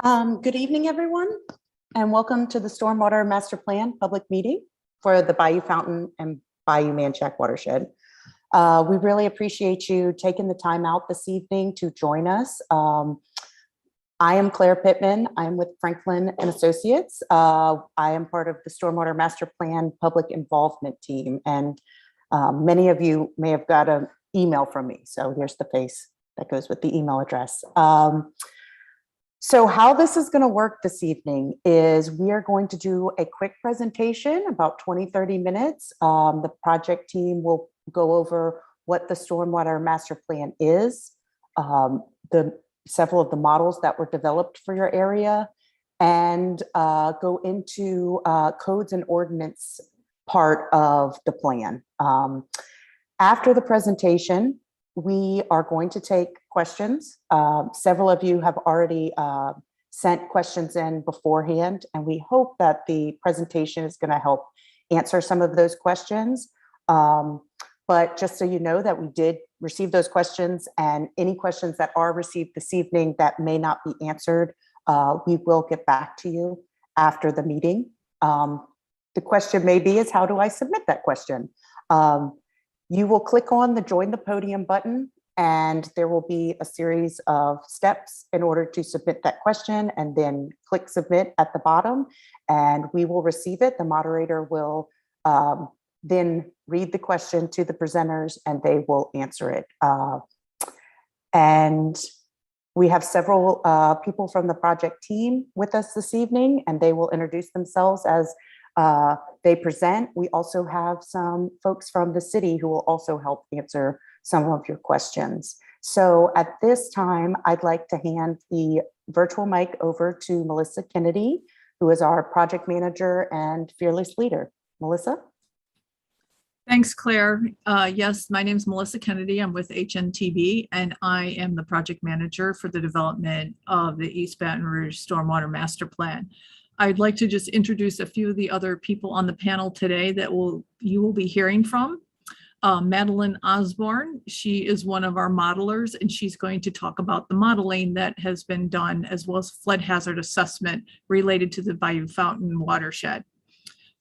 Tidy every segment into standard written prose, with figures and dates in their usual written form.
Good evening, everyone, and welcome to the Stormwater Master Plan public meeting for the Bayou Fountain and Bayou Manchac Watershed. We really appreciate you taking the time out this evening to join us. I am Claire Pittman. I'm with Franklin and Associates. I am part of the Stormwater Master Plan public involvement team, and many of you may have got an email from me. So here's the face that goes with the email address. So how this is going to work this evening is we are going to do a quick presentation, about 20-30 minutes. The project team will go over what the Stormwater Master Plan is, several of the models that were developed for your area, and go into codes and ordinance part of the plan. After the presentation, we are going to take questions. Several of you have already sent questions in beforehand, and we hope that the presentation is going to help answer some of those questions. But just so you know that we did receive those questions, and any questions that are received this evening that may not be answered, we will get back to you after the meeting. The question maybe is, how do I submit that question? You will click on the Join the Podium button, and there will be a series of steps in order to submit that question, and then click Submit at the bottom, and we will receive it. The moderator will then read the question to the presenters, and they will answer it. And we have several people from the project team with us this evening, and they will introduce themselves as they present. We also have some folks from the city who will also help answer some of your questions. So at this time, I'd like to hand the virtual mic over to Melissa Kennedy, who is our project manager and fearless leader. Melissa? Thanks, Claire. Yes, my name is Melissa Kennedy. I'm with HNTB, and I am the project manager for the development of the East Baton Rouge Stormwater Master Plan. I'd like to just introduce a few of the other people on the panel today that you will be hearing from. Madeline Osborne, she is one of our modelers, and she's going to talk about the modeling that has been done, as well as flood hazard assessment related to the Bayou Fountain watershed.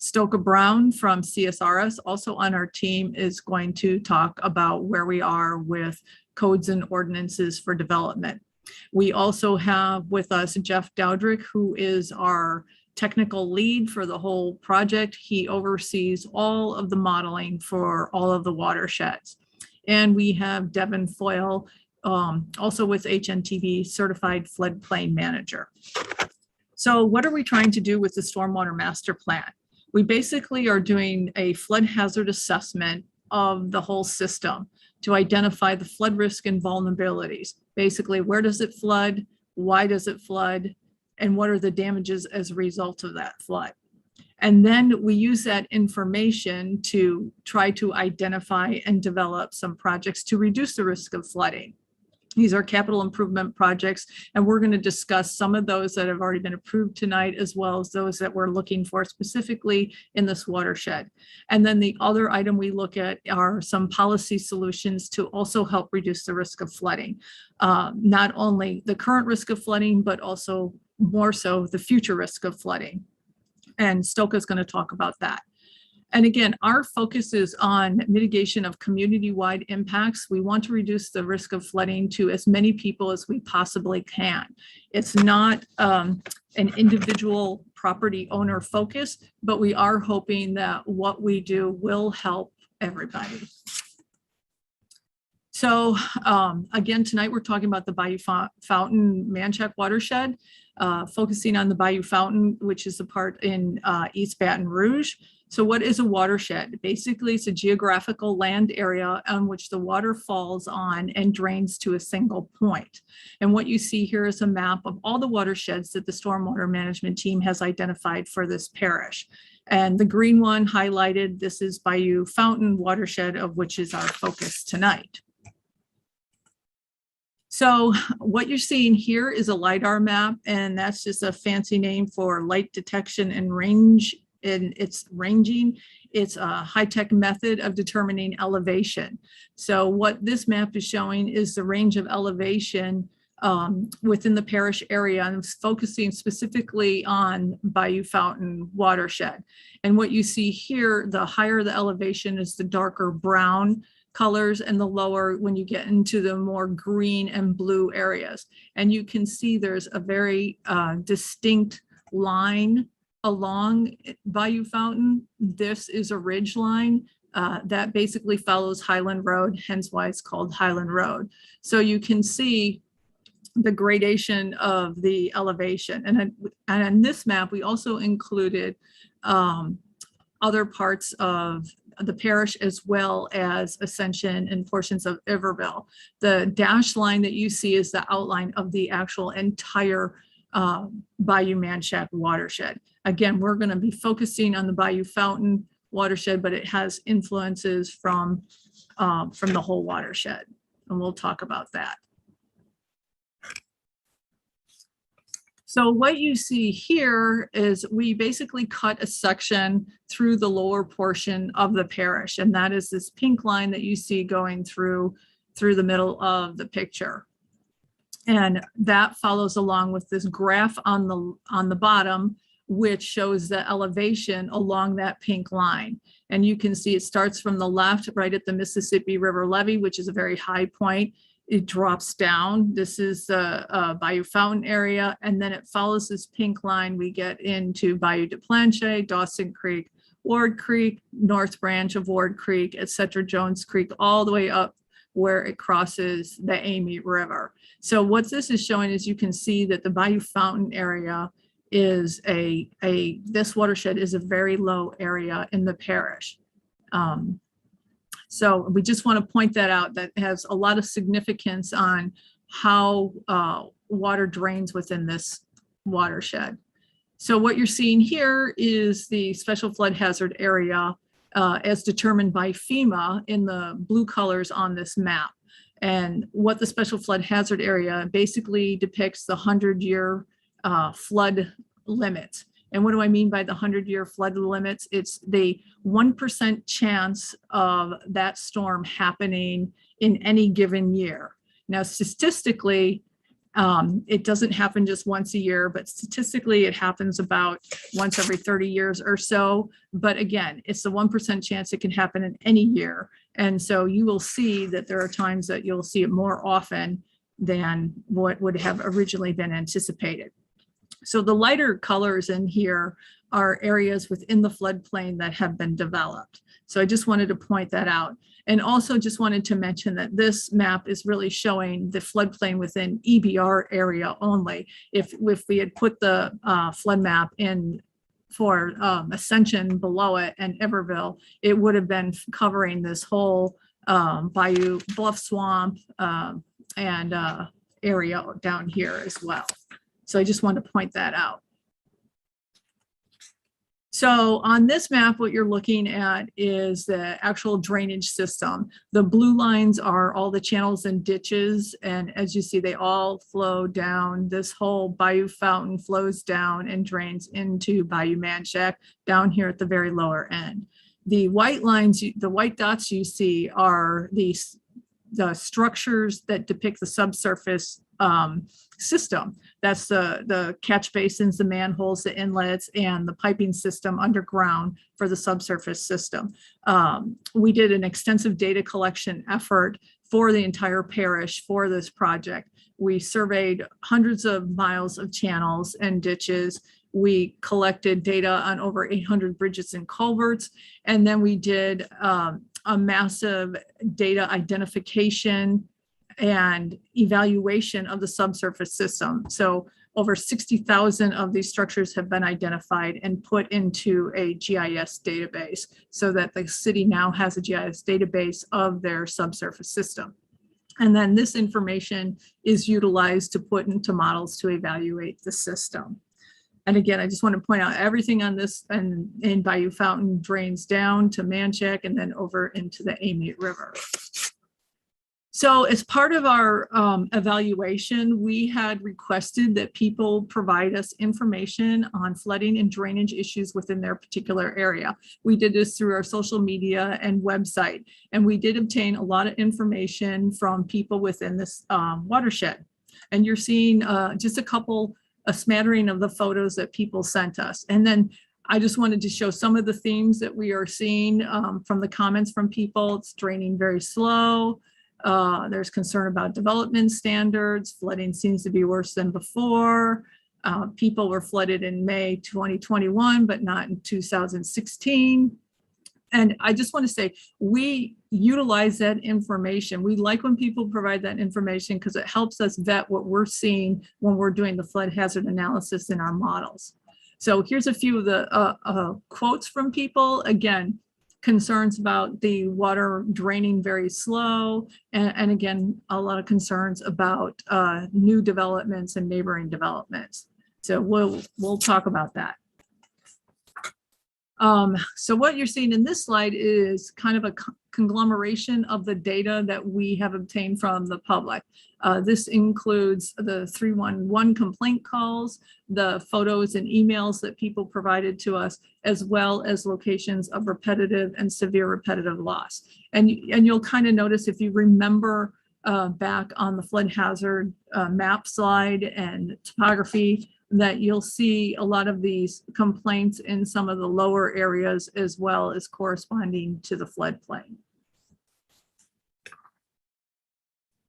Stoka Brown from CSRS, also on our team, is going to talk about where we are with codes and ordinances for development. We also have with us Jeff Dowdrick, who is our technical lead for the whole project. He oversees all of the modeling for all of the watersheds. And we have Devin Foyle, also with HNTB, certified floodplain manager. So what are we trying to do with the Stormwater Master Plan? We basically are doing a flood hazard assessment of the whole system to identify the flood risk and vulnerabilities. Basically, where does it flood? Why does it flood? And what are the damages as a result of that flood? And then we use that information to try to identify and develop some projects to reduce the risk of flooding. These are capital improvement projects, and we're going to discuss some of those that have already been approved tonight, as well as those that we're looking for specifically in this watershed. And then the other item we look at are some policy solutions to also help reduce the risk of flooding. Not only the current risk of flooding, but also more so the future risk of flooding. And Stoka is going to talk about that. And again, our focus is on mitigation of community-wide impacts. We want to reduce the risk of flooding to as many people as we possibly can. It's not an individual property owner focus, but we are hoping that what we do will help everybody. So again, tonight we're talking about the Bayou Fountain Manchac watershed, focusing on the Bayou Fountain, which is the part in East Baton Rouge. So what is a watershed? Basically, it's a geographical land area on which the water falls on and drains to a single point. And what you see here is a map of all the watersheds that the stormwater management team has identified for this parish. And the green one highlighted, this is Bayou Fountain watershed, of which is our focus tonight. So what you're seeing here is a LiDAR map, and that's just a fancy name for light detection and range. And it's ranging. It's a high-tech method of determining elevation. So what this map is showing is the range of elevation within the parish area, and focusing specifically on Bayou Fountain watershed. And what you see here, the higher the elevation is the darker brown colors, and the lower when you get into the more green and blue areas. And you can see there's a very distinct line along Bayou Fountain. This is a ridge line that basically follows Highland Road, hence why it's called Highland Road. So you can see the gradation of the elevation. And on this map, we also included other parts of the parish, as well as Ascension and portions of Iberville. The dashed line that you see is the outline of the actual entire Bayou Manchac watershed. Again, we're going to be focusing on the Bayou Fountain watershed, but it has influences from the whole watershed, and we'll talk about that. So what you see here is we basically cut a section through the lower portion of the parish, and that is this pink line that you see going through the middle of the picture. And that follows along with this graph on the bottom, which shows the elevation along that pink line. And you can see it starts from the left, right at the Mississippi River levee, which is a very high point. It drops down. This is the Bayou Fountain area, and then it follows this pink line. We get into Bayou de Planche, Dawson Creek, Ward Creek, North Branch of Ward Creek, etc., Jones Creek, all the way up where it crosses the Amite River. So what this is showing is you can see that the Bayou Fountain area is this watershed is a very low area in the parish. So we just want to point that out. That has a lot of significance on how water drains within this watershed. So what you're seeing here is the special flood hazard area as determined by FEMA in the blue colors on this map. And what the special flood hazard area basically depicts the 100-year flood limits. And what do I mean by the 100-year flood limits? It's the 1% chance of that storm happening in any given year. Now, statistically, it doesn't happen just once a year, but statistically it happens about once every 30 years or so. But again, it's the 1% chance it can happen in any year. And so you will see that there are times that you'll see it more often than what would have originally been anticipated. So the lighter colors in here are areas within the floodplain that have been developed. So I just wanted to point that out. And also just wanted to mention that this map is really showing the floodplain within EBR area only. If we had put the flood map in for Ascension below it and Iberville, it would have been covering this whole Bayou Bluff Swamp and area down here as well. So I just wanted to point that out. So on this map, what you're looking at is the actual drainage system. The blue lines are all the channels and ditches. And as you see, they all flow down. This whole Bayou Fountain flows down and drains into Bayou Manchac down here at the very lower end. The white lines, the white dots you see are the structures that depict the subsurface system. That's the catch basins, the manholes, the inlets, and the piping system underground for the subsurface system. We did an extensive data collection effort for the entire parish for this project. We surveyed hundreds of miles of channels and ditches. We collected data on over 800 bridges and culverts, and then we did a massive data identification and evaluation of the subsurface system. So over 60,000 of these structures have been identified and put into a GIS database so that the city now has a GIS database of their subsurface system. And then this information is utilized to put into models to evaluate the system. And again, I just want to point out everything on this and in Bayou Fountain drains down to Manchac and then over into the Amite River. So as part of our evaluation, we had requested that people provide us information on flooding and drainage issues within their particular area. We did this through our social media and website, and we did obtain a lot of information from people within this watershed. And you're seeing just a smattering of the photos that people sent us. And then I just wanted to show some of the themes that we are seeing from the comments from people. It's draining very slow. There's concern about development standards. Flooding seems to be worse than before. People were flooded in May 2021, but not in 2016. And I just want to say, we utilize that information. We like when people provide that information because it helps us vet what we're seeing when we're doing the flood hazard analysis in our models. So here's a few of the quotes from people. Again, concerns about the water draining very slow. And again, a lot of concerns about new developments and neighboring developments. So we'll talk about that. So what you're seeing in this slide is kind of a conglomeration of the data that we have obtained from the public. This includes the 311 complaint calls, the photos and emails that people provided to us, as well as locations of repetitive and severe repetitive loss. And you'll kind of notice, if you remember back on the flood hazard map slide and topography, that you'll see a lot of these complaints in some of the lower areas, as well as corresponding to the floodplain.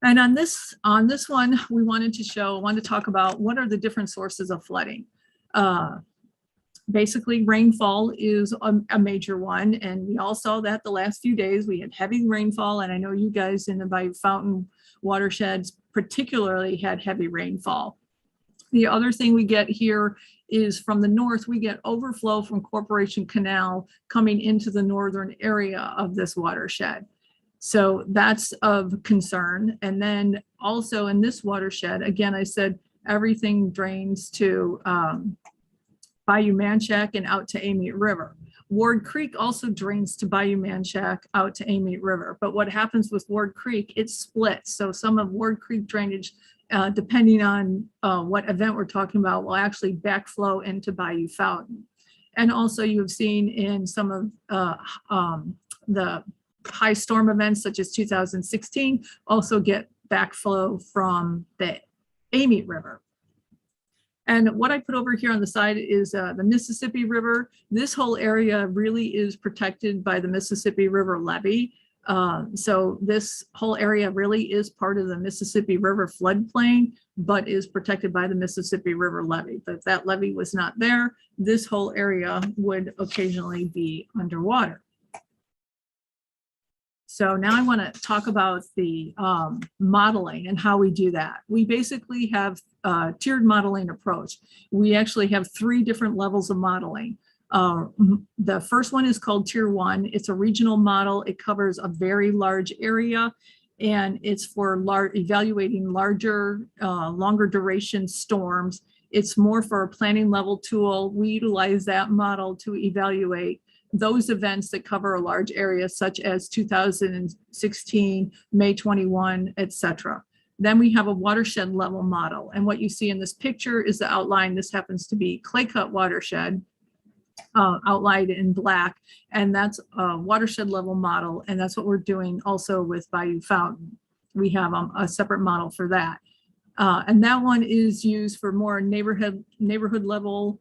And on this one, we wanted to talk about what are the different sources of flooding. Basically, rainfall is a major one, and we all saw that the last few days. We had heavy rainfall, and I know you guys in the Bayou Fountain watersheds particularly had heavy rainfall. The other thing we get here is from the north, we get overflow from Corporation Canal coming into the northern area of this watershed. So that's of concern. And then also in this watershed, again, I said everything drains to Bayou Manchac and out to Amite River. Ward Creek also drains to Bayou Manchac out to Amite River. But what happens with Ward Creek, it splits. So some of Ward Creek drainage, depending on what event we're talking about, will actually backflow into Bayou Fountain. And also you've seen in some of the high storm events, such as 2016, also get backflow from the Amite River. And what I put over here on the side is the Mississippi River. This whole area really is protected by the Mississippi River levee. So this whole area really is part of the Mississippi River floodplain, but is protected by the Mississippi River levee. But if that levee was not there, this whole area would occasionally be underwater. So now I want to talk about the modeling and how we do that. We basically have a tiered modeling approach. We actually have 3 different levels of modeling. The first one is called Tier 1. It's a regional model. It covers a very large area, and it's for evaluating larger, longer duration storms. It's more for a planning level tool. We utilize that model to evaluate those events that cover a large area, such as 2016, May 21, etc. Then we have a watershed level model. And what you see in this picture is the outline. This happens to be clay cut watershed, outlined in black. And that's a watershed level model. And that's what we're doing also with Bayou Fountain. We have a separate model for that. And that one is used for more neighborhood level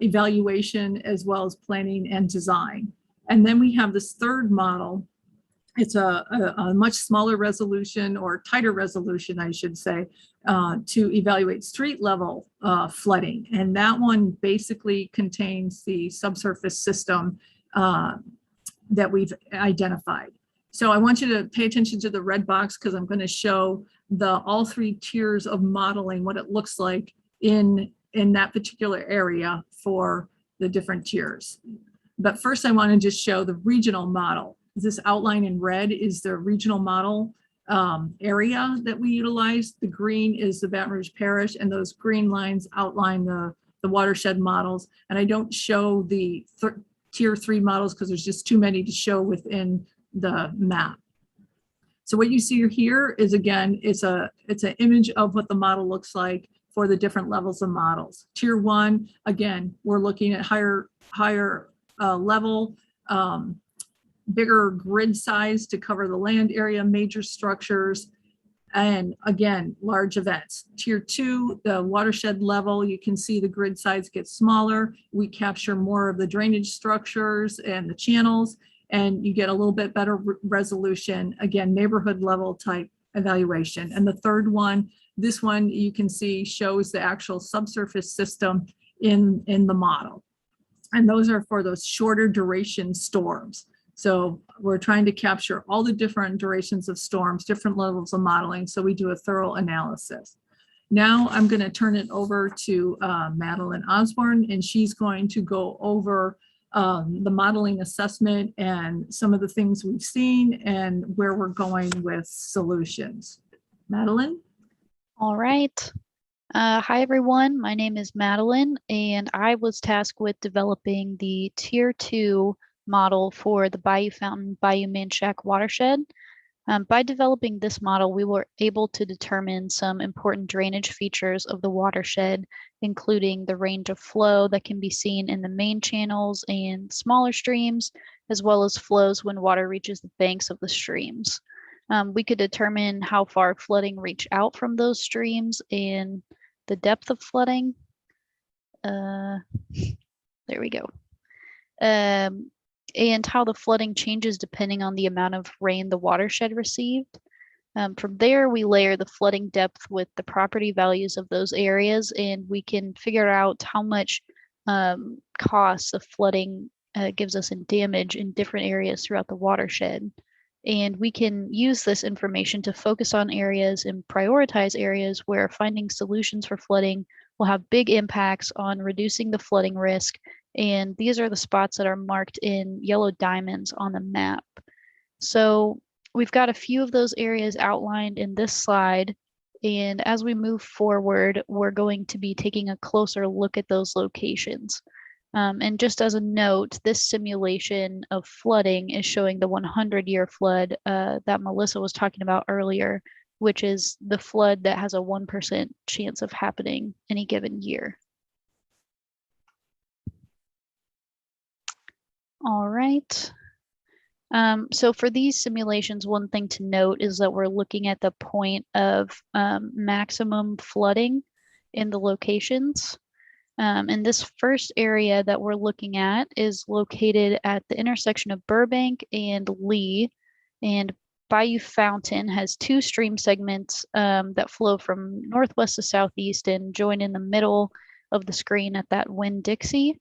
evaluation, as well as planning and design. And then we have this third model. It's a much smaller resolution, or tighter resolution, I should say, to evaluate street level flooding. And that one basically contains the subsurface system that we've identified. So I want you to pay attention to the red box, because I'm going to show all 3 tiers of modeling, what it looks like in that particular area for the different tiers. But first I want to just show the regional model. This outline in red is the regional model area that we utilize. The green is the Baton Rouge Parish, and those green lines outline the watershed models. And I don't show the tier 3 models because there's just too many to show within the map. So what you see here is, again, it's an image of what the model looks like for the different levels of models. Tier 1, again, we're looking at higher level, bigger grid size to cover the land area, major structures. And again, large events. Tier 2, the watershed level, you can see the grid size gets smaller. We capture more of the drainage structures and the channels, and you get a little bit better resolution. Again, neighborhood level type evaluation. And the third one, this one you can see shows the actual subsurface system in the model. And those are for those shorter duration storms. So we're trying to capture all the different durations of storms, different levels of modeling. So we do a thorough analysis. Now I'm going to turn it over to Madeline Osborne, and she's going to go over the modeling assessment and some of the things we've seen and where we're going with solutions. Madeline? All right. Hi, everyone. My name is Madeline, and I was tasked with developing the Tier 2 model for the Bayou Fountain, Bayou Manchac watershed. By developing this model, we were able to determine some important drainage features of the watershed, including the range of flow that can be seen in the main channels and smaller streams, as well as flows when water reaches the banks of the streams. We could determine how far flooding reached out from those streams and the depth of flooding. There we go. And how the flooding changes depending on the amount of rain the watershed received. From there, we layer the flooding depth with the property values of those areas, and we can figure out how much costs of flooding gives us in damage in different areas throughout the watershed. And we can use this information to focus on areas and prioritize areas where finding solutions for flooding will have big impacts on reducing the flooding risk. And these are the spots that are marked in yellow diamonds on the map. So we've got a few of those areas outlined in this slide. And as we move forward, we're going to be taking a closer look at those locations. And just as a note, this simulation of flooding is showing the 100-year flood that Melissa was talking about earlier, which is the flood that has a 1% chance of happening any given year. All right. So for these simulations, one thing to note is that we're looking at the point of maximum flooding in the locations. And this first area that we're looking at is located at the intersection of Burbank and Lee. And Bayou Fountain has two stream segments that flow from northwest to southeast and join in the middle of the screen at that Winn-Dixie.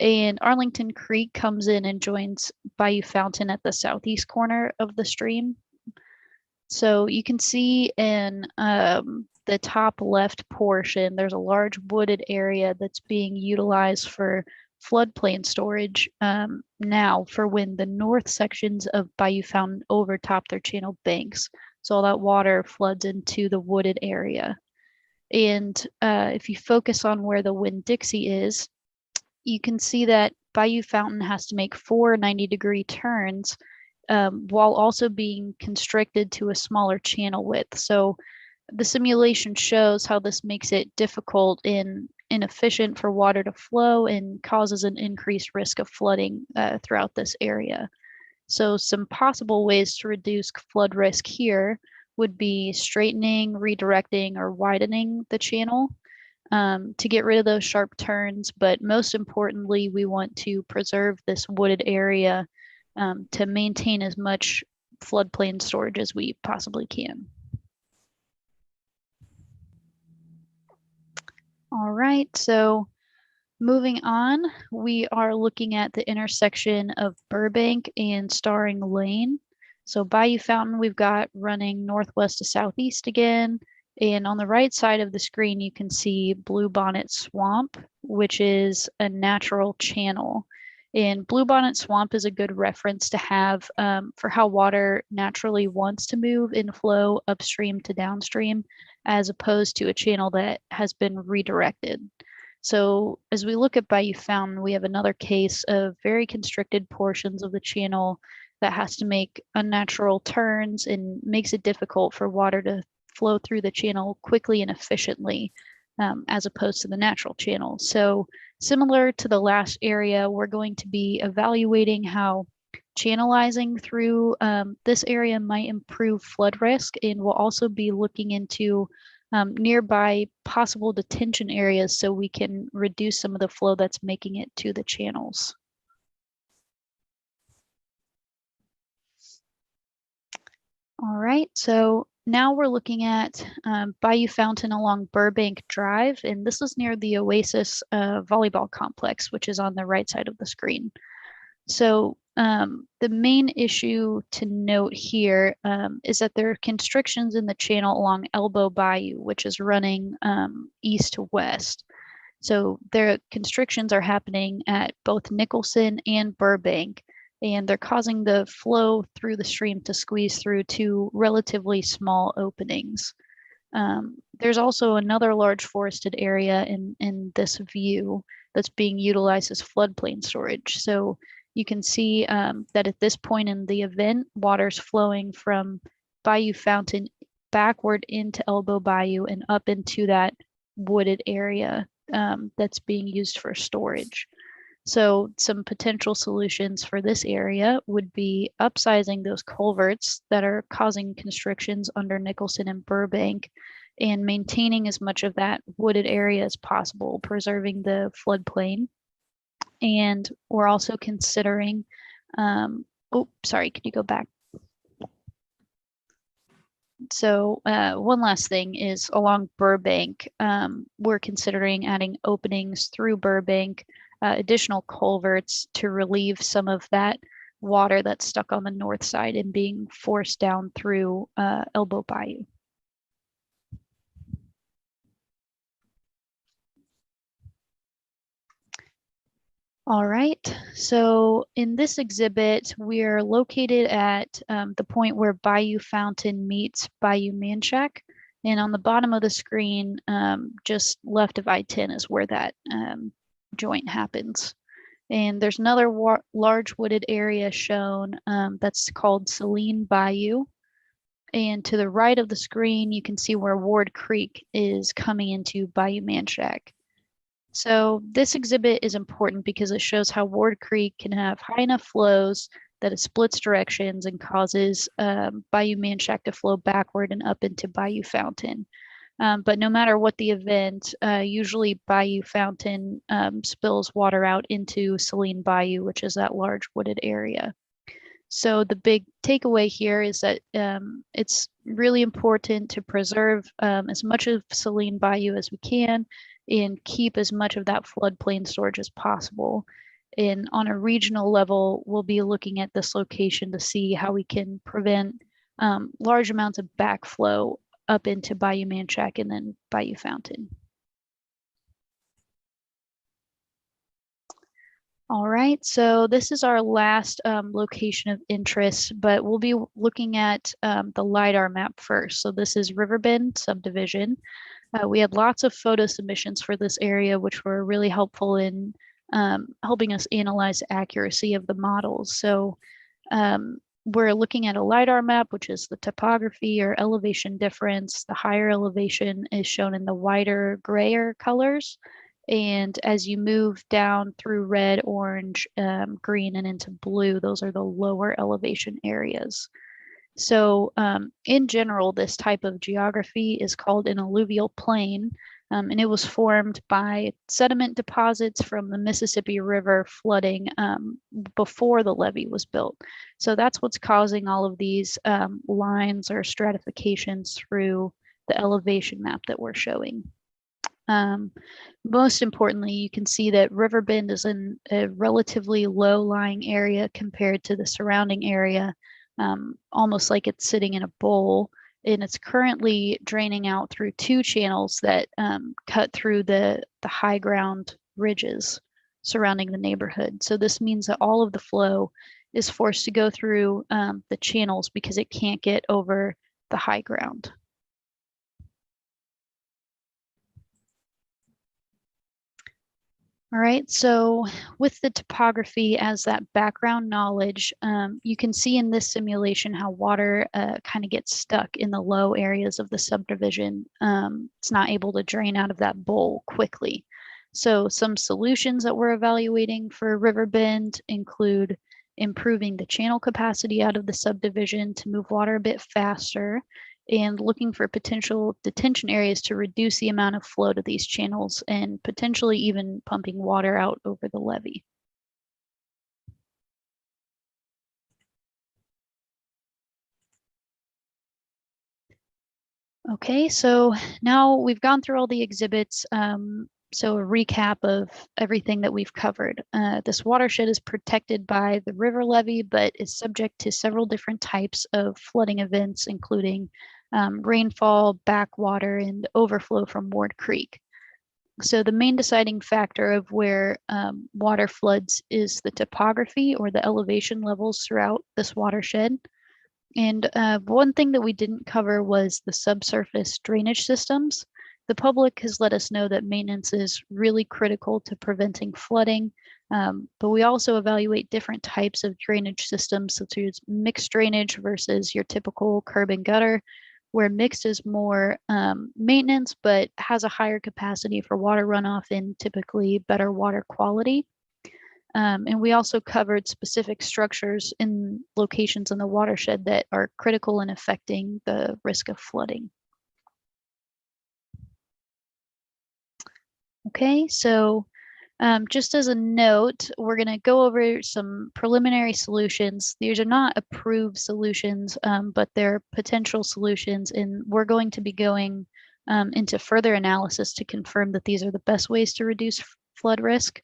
And Arlington Creek comes in and joins Bayou Fountain at the southeast corner of the stream. So you can see in the top left portion, there's a large wooded area that's being utilized for floodplain storage now for when the north sections of Bayou Fountain overtop their channel banks. So all that water floods into the wooded area. And if you focus on where the Winn-Dixie is, you can see that Bayou Fountain has to make 4 90-degree turns while also being constricted to a smaller channel width. So the simulation shows how this makes it difficult and inefficient for water to flow and causes an increased risk of flooding throughout this area. So some possible ways to reduce flood risk here would be straightening, redirecting, or widening the channel to get rid of those sharp turns. But most importantly, we want to preserve this wooded area to maintain as much floodplain storage as we possibly can. All right, so moving on, we are looking at the intersection of Burbank and Starring Lane. So Bayou Fountain, we've got running northwest to southeast again. And on the right side of the screen, you can see Bluebonnet Swamp, which is a natural channel. And Bluebonnet Swamp is a good reference to have for how water naturally wants to move in flow upstream to downstream, as opposed to a channel that has been redirected. So as we look at Bayou Fountain, we have another case of very constricted portions of the channel that has to make unnatural turns and makes it difficult for water to flow through the channel quickly and efficiently, as opposed to the natural channel. So similar to the last area, we're going to be evaluating how channelizing through this area might improve flood risk, and we'll also be looking into nearby possible detention areas so we can reduce some of the flow that's making it to the channels. All right, so now we're looking at Bayou Fountain along Burbank Drive, and this is near the Oasis volleyball complex, which is on the right side of the screen. So the main issue to note here is that there are constrictions in the channel along Elbow Bayou, which is running east to west. So their constrictions are happening at both Nicholson and Burbank, and they're causing the flow through the stream to squeeze through two relatively small openings. There's also another large forested area in this view that's being utilized as floodplain storage. So you can see that at this point in the event, water's flowing from Bayou Fountain backward into Elbow Bayou and up into that wooded area that's being used for storage. So some potential solutions for this area would be upsizing those culverts that are causing constrictions under Nicholson and Burbank and maintaining as much of that wooded area as possible, preserving the floodplain. And we're also considering, oh, sorry, could you go back? So one last thing is along Burbank, we're considering adding openings through Burbank, additional culverts to relieve some of that water that's stuck on the north side and being forced down through Elbow Bayou. All right, so in this exhibit, we're located at the point where Bayou Fountain meets Bayou Manchac. And on the bottom of the screen, just left of I-10 is where that joint happens. And there's another large wooded area shown that's called Saline Bayou. And to the right of the screen, you can see where Ward Creek is coming into Bayou Manchac. So this exhibit is important because it shows how Ward Creek can have high enough flows that it splits directions and causes Bayou Manchac to flow backward and up into Bayou Fountain. But no matter what the event, usually Bayou Fountain spills water out into Saline Bayou, which is that large wooded area. So the big takeaway here is that it's really important to preserve as much of Saline Bayou as we can and keep as much of that floodplain storage as possible. And on a regional level, we'll be looking at this location to see how we can prevent large amounts of backflow up into Bayou Manchac and then Bayou Fountain. All right, so this is our last location of interest, but we'll be looking at the LiDAR map first. So this is Riverbend subdivision. We had lots of photo submissions for this area, which were really helpful in helping us analyze the accuracy of the models. So we're looking at a LiDAR map, which is the topography or elevation difference. The higher elevation is shown in the wider grayer colors. And as you move down through red, orange, green, and into blue, those are the lower elevation areas. So in general, this type of geography is called an alluvial plain, and it was formed by sediment deposits from the Mississippi River flooding before the levee was built. So that's what's causing all of these lines or stratifications through the elevation map that we're showing. Most importantly, you can see that Riverbend is in a relatively low-lying area compared to the surrounding area, almost like it's sitting in a bowl, and it's currently draining out through two channels that cut through the high ground ridges surrounding the neighborhood. So this means that all of the flow is forced to go through the channels because it can't get over the high ground. All right, so with the topography as that background knowledge, you can see in this simulation how water kind of gets stuck in the low areas of the subdivision. It's not able to drain out of that bowl quickly. So some solutions that we're evaluating for Riverbend include improving the channel capacity out of the subdivision to move water a bit faster, and looking for potential detention areas to reduce the amount of flow to these channels and potentially even pumping water out over the levee. Okay, so now we've gone through all the exhibits. So a recap of everything that we've covered. This watershed is protected by the river levee, but is subject to several different types of flooding events, including rainfall, backwater, and overflow from Ward Creek. So the main deciding factor of where water floods is the topography or the elevation levels throughout this watershed. And one thing that we didn't cover was the subsurface drainage systems. The public has let us know that maintenance is really critical to preventing flooding, but we also evaluate different types of drainage systems, such as mixed drainage versus your typical curb and gutter, where mixed is more maintenance, but has a higher capacity for water runoff and typically better water quality. And we also covered specific structures in locations in the watershed that are critical in affecting the risk of flooding. Okay, so just as a note, we're going to go over some preliminary solutions. These are not approved solutions, but they're potential solutions, and we're going to be going into further analysis to confirm that these are the best ways to reduce flood risk.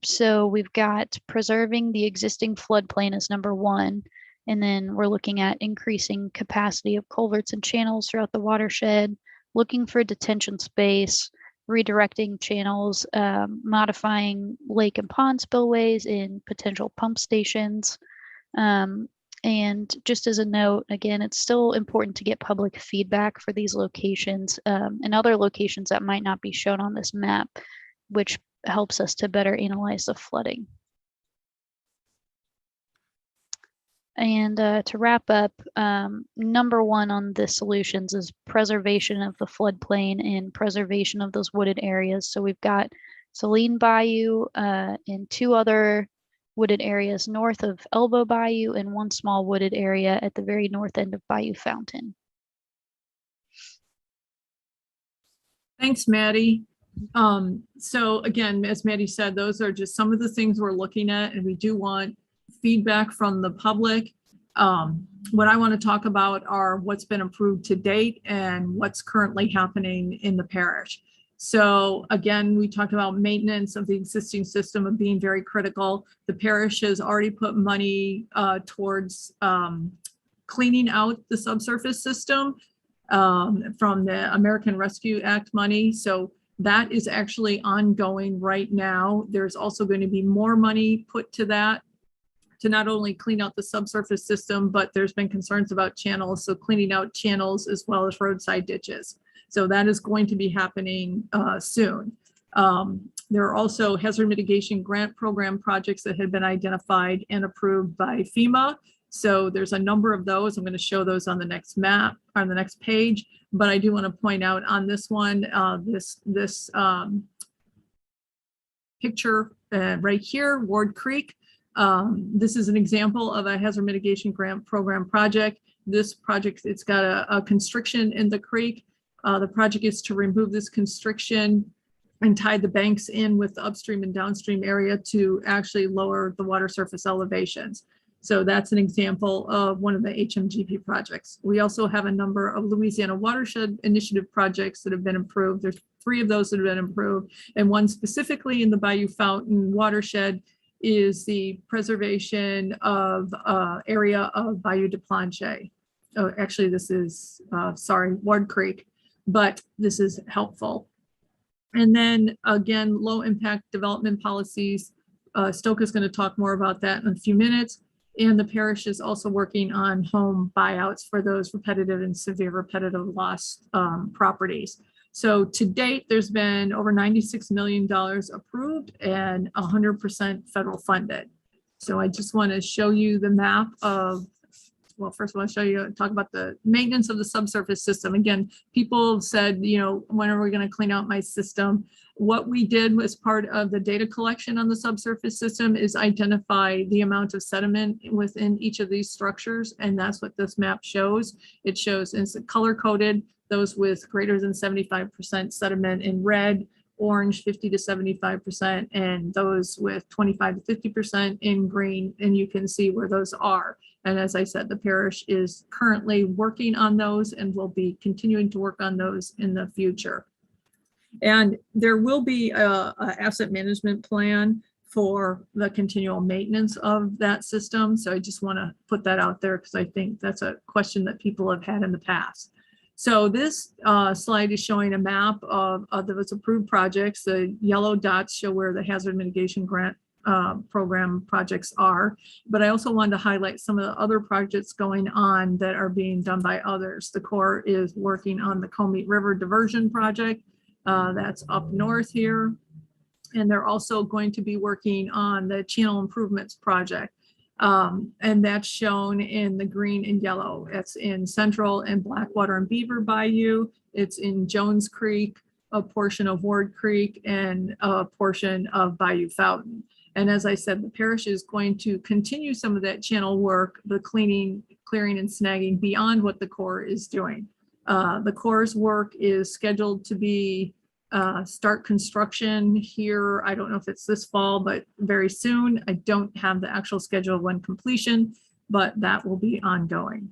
So we've got preserving the existing floodplain as number one, and then we're looking at increasing capacity of culverts and channels throughout the watershed, looking for detention space, redirecting channels, modifying lake and pond spillways in potential pump stations. And just as a note, again, it's still important to get public feedback for these locations and other locations that might not be shown on this map, which helps us to better analyze the flooding. And to wrap up, number one on the solutions is preservation of the floodplain and preservation of those wooded areas. So we've got Saline Bayou and two other wooded areas north of Elbow Bayou and one small wooded area at the very north end of Bayou Fountain. Thanks, Maddie. So again, as Maddie said, those are just some of the things we're looking at, and we do want feedback from the public. What I want to talk about are what's been approved to date and what's currently happening in the parish. So again, we talked about maintenance of the existing system of being very critical. The parish has already put money towards cleaning out the subsurface system from the American Rescue Act money. So that is actually ongoing right now. There's also going to be more money put to that to not only clean out the subsurface system, but there's been concerns about channels. So cleaning out channels as well as roadside ditches. So that is going to be happening soon. There are also hazard mitigation grant program projects that had been identified and approved by FEMA. So there's a number of those. I'm going to show those on the next map, on the next page. But I do want to point out on this one, this picture right here, Ward Creek. This is an example of a hazard mitigation grant program project. This project, it's got a constriction in the creek. The project is to remove this constriction and tie the banks in with the upstream and downstream area to actually lower the water surface elevations. So that's an example of one of the HMGP projects. We also have a number of Louisiana Watershed Initiative projects that have been approved. There's 3 of those that have been approved, and one specifically in the Bayou Fountain watershed is the preservation of area of Bayou de Planche. Oh, actually, this is, Ward Creek, but this is helpful. And then again, low impact development policies. Stoke is going to talk more about that in a few minutes. And the parish is also working on home buyouts for those repetitive and severe repetitive loss properties. So to date, there's been over $96 million approved and 100% federal funded. So I just want to show you the map of well, first I want to show you, talk about the maintenance of the subsurface system. Again, people said, when are we going to clean out my system? What we did as part of the data collection on the subsurface system is identify the amount of sediment within each of these structures. And that's what this map shows. It shows, it's color coded, those with greater than 75% sediment in red, orange 50 to 75%, and those with 25 to 50% in green, and you can see where those are. And as I said, the parish is currently working on those and will be continuing to work on those in the future. And there will be a asset management plan for the continual maintenance of that system. So I just want to put that out there because I think that's a question that people have had in the past. So this slide is showing a map of those approved projects. The yellow dots show where the hazard mitigation grant program projects are. But I also wanted to highlight some of the other projects going on that are being done by others. The Corps is working on the Comeet River Diversion Project. That's up north here. And they're also going to be working on the Channel Improvements Project. And that's shown in the green and yellow. It's in Central and Blackwater and Beaver Bayou. It's in Jones Creek, a portion of Ward Creek, and a portion of Bayou Fountain. And as I said, the parish is going to continue some of that channel work, the clearing and snagging beyond what the Corps is doing. The Corps' work is scheduled to be start construction here. I don't know if it's this fall, but very soon. I don't have the actual schedule when completion, but that will be ongoing.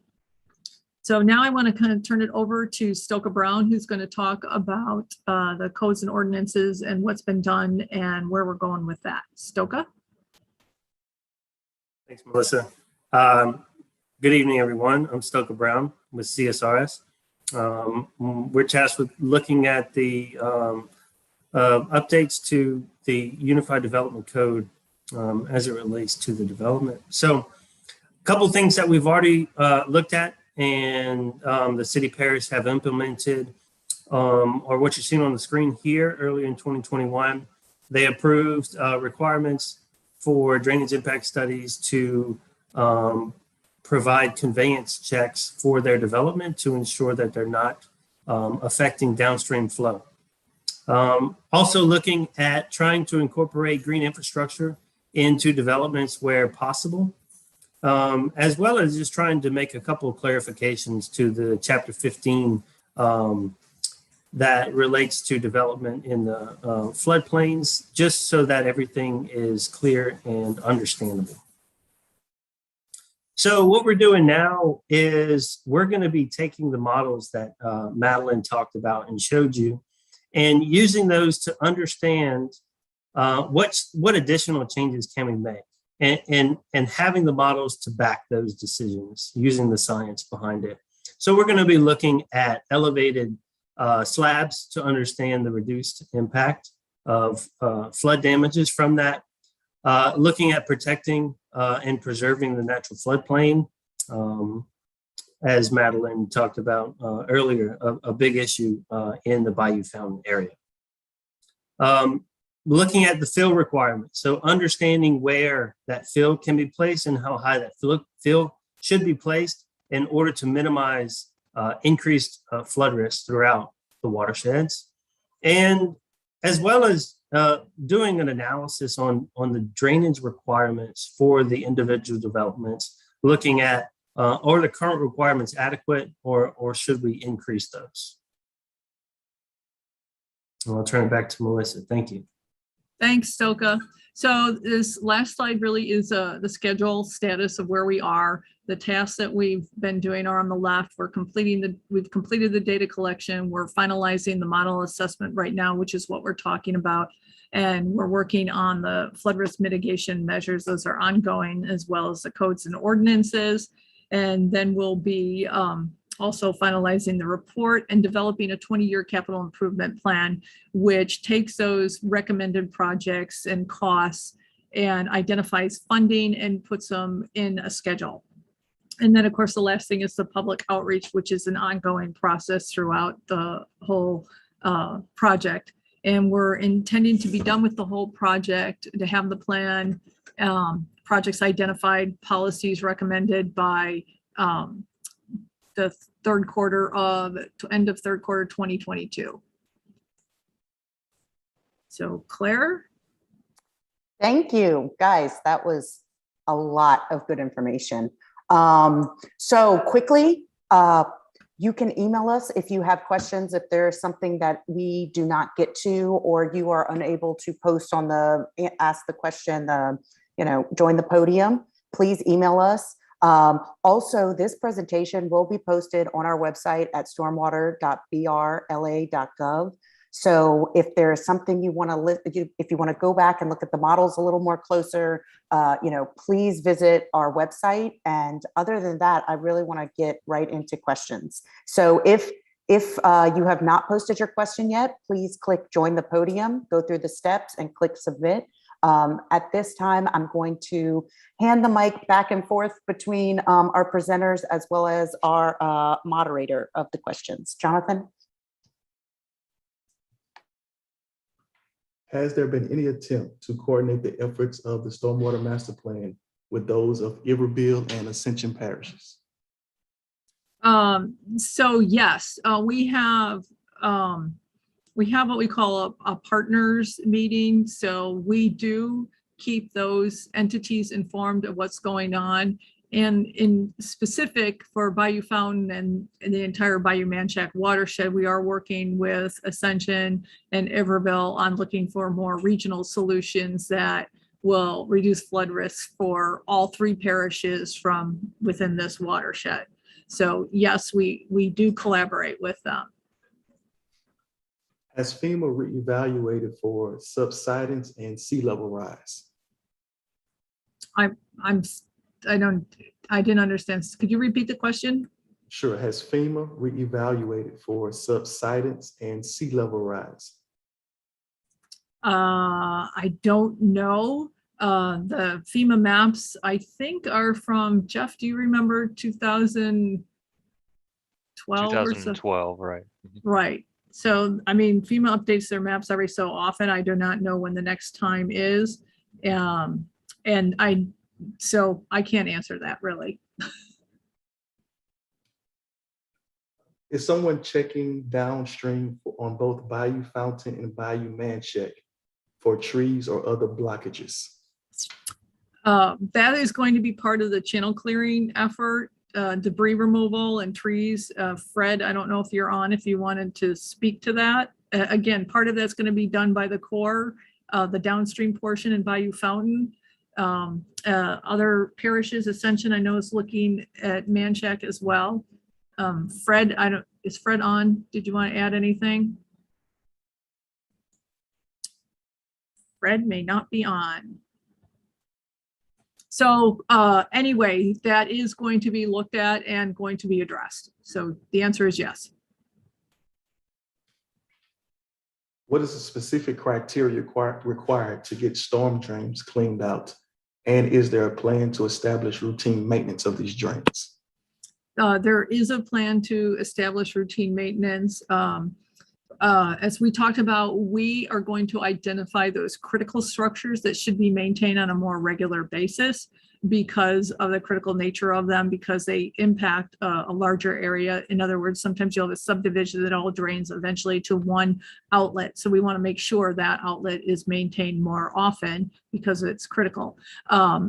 So now I want to kind of turn it over to Stoka Brown, who's going to talk about the codes and ordinances and what's been done and where we're going with that. Stoka? Thanks, Melissa. Good evening, everyone. I'm Stoka Brown with CSRS. We're tasked with looking at the updates to the Unified Development Code as it relates to the development. So a couple of things that we've already looked at and the city parish have implemented, or what you're seeing on the screen here earlier in 2021. They approved requirements for drainage impact studies to provide conveyance checks for their development to ensure that they're not affecting downstream flow. Also looking at trying to incorporate green infrastructure into developments where possible, as well as just trying to make a couple of clarifications to the Chapter 15 that relates to development in the floodplains, just so that everything is clear and understandable. So what we're doing now is we're going to be taking the models that Madeline talked about and showed you and using those to understand what additional changes can we make and having the models to back those decisions using the science behind it. So we're going to be looking at elevated slabs to understand the reduced impact of flood damages from that, looking at protecting and preserving the natural floodplain, as Madeline talked about earlier, a big issue in the Bayou Fountain area. Looking at the fill requirements, so understanding where that fill can be placed and how high that fill should be placed in order to minimize increased flood risk throughout the watersheds, and as well as doing an analysis on the drainage requirements for the individual developments, looking at are the current requirements adequate or should we increase those? And I'll turn it back to Melissa. Thank you. Thanks, Stoka. So this last slide really is the schedule status of where we are. The tasks that we've been doing are on the left. We've completed the data collection. We're finalizing the model assessment right now, which is what we're talking about. And we're working on the flood risk mitigation measures. Those are ongoing, as well as the codes and ordinances. And then we'll be also finalizing the report and developing a 20-year capital improvement plan, which takes those recommended projects and costs and identifies funding and puts them in a schedule. And then, of course, the last thing is the public outreach, which is an ongoing process throughout the whole project. And we're intending to be done with the whole project, to have the plan, projects identified, policies recommended by the end of third quarter 2022. So Claire? Thank you, guys. That was a lot of good information. So quickly, you can email us if you have questions, if there's something that we do not get to, or you are unable to post on the ask the question, join the podium, please email us. Also, this presentation will be posted on our website at stormwater.brla.gov. So if there's something you want to if you want to go back and look at the models a little more closer, please visit our website. And other than that, I really want to get right into questions. So if you have not posted your question yet, please click join the podium, go through the steps and click submit. At this time, I'm going to hand the mic back and forth between our presenters as well as our moderator of the questions. Jonathan? Has there been any attempt to coordinate the efforts of the Stormwater Master Plan with those of Iberville and Ascension parishes? So yes, we have what we call a partners meeting. So we do keep those entities informed of what's going on. And in specific for Bayou Fountain and the entire Bayou Manchac watershed, we are working with Ascension and Iberville on looking for more regional solutions that will reduce flood risk for all three parishes from within this watershed. So yes, we do collaborate with them. Has FEMA reevaluated for subsidence and sea level rise? I didn't understand. Could you repeat the question? Sure. Has FEMA reevaluated for subsidence and sea level rise? I don't know. The FEMA maps, I think, are from, Jeff, do you remember 2012 or so? 2012, right. Right. So, I mean, FEMA updates their maps every so often. I do not know when the next time is. So I can't answer that really. Is someone checking downstream on both Bayou Fountain and Bayou Manchac for trees or other blockages? That is going to be part of the channel clearing effort, debris removal and trees. Fred, I don't know if you're on, if you wanted to speak to that. Again, part of that's going to be done by the Corps, the downstream portion in Bayou Fountain. Other parishes, Ascension, I know is looking at Manchac as well. Fred, is Fred on? Did you want to add anything? Fred may not be on. So anyway, that is going to be looked at and going to be addressed. So the answer is yes. What is the specific criteria required to get storm drains cleaned out? And is there a plan to establish routine maintenance of these drains? There is a plan to establish routine maintenance. As we talked about, we are going to identify those critical structures that should be maintained on a more regular basis because of the critical nature of them, because they impact a larger area. In other words, sometimes you'll have a subdivision that all drains eventually to one outlet. So we want to make sure that outlet is maintained more often because it's critical.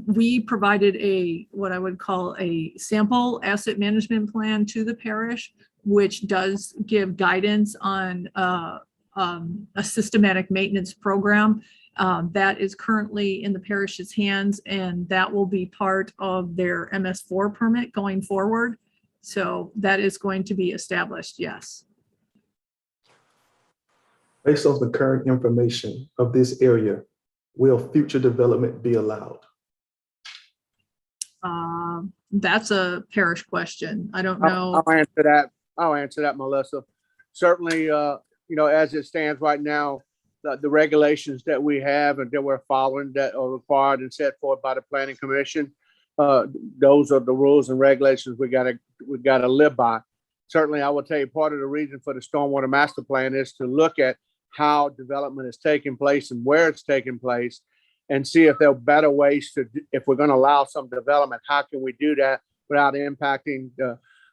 We provided what I would call a sample asset management plan to the parish, which does give guidance on a systematic maintenance program that is currently in the parish's hands, and that will be part of their MS4 permit going forward. So that is going to be established, yes. Based on the current information of this area, will future development be allowed? That's a parish question. I don't know. I'll answer that, Melissa. Certainly, as it stands right now, the regulations that we have and that we're following that are required and set forth by the Planning Commission, those are the rules and regulations we gotta live by. Certainly, I will tell you part of the reason for the Stormwater Master Plan is to look at how development is taking place and where it's taking place, and see if there are better ways to, if we're going to allow some development, how can we do that without impacting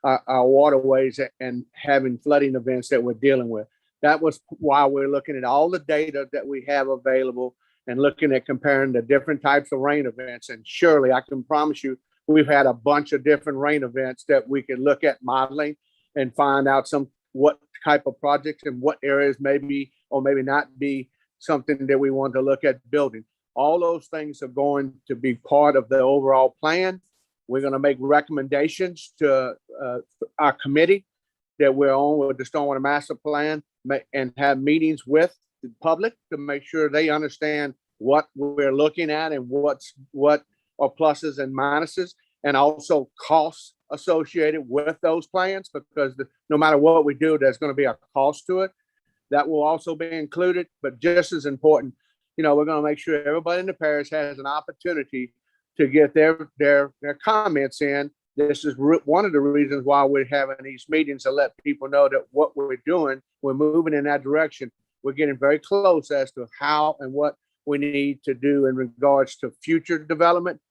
our waterways and having flooding events that we're dealing with. That was why we're looking at all the data that we have available and looking at comparing the different types of rain events. And surely I can promise you, we've had a bunch of different rain events that we can look at modeling and find out what type of projects and what areas maybe or maybe not be something that we want to look at building. All those things are going to be part of the overall plan. We're going to make recommendations to our committee that we're on with the Stormwater Master Plan and have meetings with the public to make sure they understand what we're looking at and what are pluses and minuses, and also costs associated with those plans, because no matter what we do, there's going to be a cost to it. That will also be included, but just as important, we're going to make sure everybody in the parish has an opportunity to get their comments in. This is one of the reasons why we're having these meetings, to let people know that what we're doing, we're moving in that direction. We're getting very close as to how and what we need to do in regards to future development,